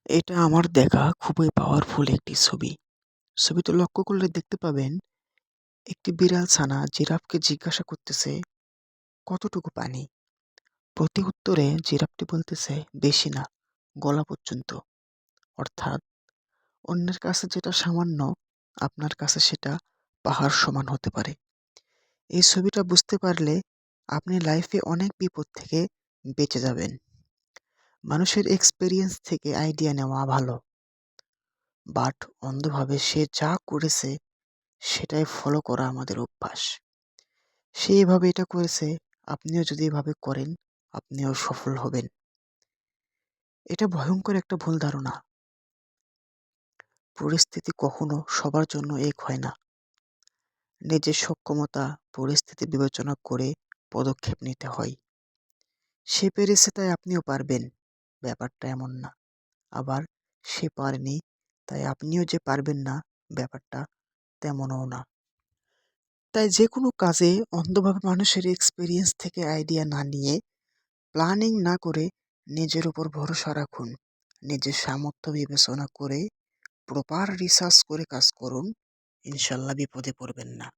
এটা আমার দেখা খুবই পাওয়ারফুল একটি ছবি। ছবিতে লক্ষ্য করলে দেখতে পাবেন একটি বিড়াল ছানা জিরাফকে জিজ্ঞাসা করতেছে, "কতটুকু পানি?" প্রতি উত্তরে জিরাফটি বলতেছে, "বেশি না, গলা পর্যন্ত।" অর্থাৎ অন্যের কাছে যেটা সামান্য, আপনার কাছে সেটা পাহাড় সমান হতে পারে। এই ছবিটা বুঝতে পারলে আপনি লাইফে অনেক বিপদ থেকে বেঁচে যাবেন। মানুষের এক্সপেরিয়েন্স থেকে আইডিয়া নেওয়া ভালো, বাট অন্ধভাবে সে যা করেছে সেটাই ফলো করা আমাদের অভ্যাস। সে এভাবে এটা করেছে, আপনিও যদি এভাবে করেন, আপনিও সফল হবেন। এটা ভয়ংকর একটা ভুল ধারণা। পরিস্থিতি কখনো সবার জন্য এক হয় না। নিজের সক্ষমতা, পরিস্থিতি বিবেচনা করে পদক্ষেপ নিতে হয়। সে পেরেছে তাই আপনিও পারবেন, ব্যাপারটা এমন না। আবার সে পারেনি তাই আপনিও যে পারবেন না, ব্যাপারটা তেমনও না। তাই যেকোনো কাজে অন্ধভাবে মানুষের এক্সপেরিয়েন্স থেকে আইডিয়া না নিয়ে, প্ল্যানিং না করে নিজের উপর ভরসা রাখুন। নিজের সামর্থ্য বিবেচনা করে প্রপার রিসার্চ করে কাজ করুন। ইনশাল্লাহ বিপদে পড়বেন না।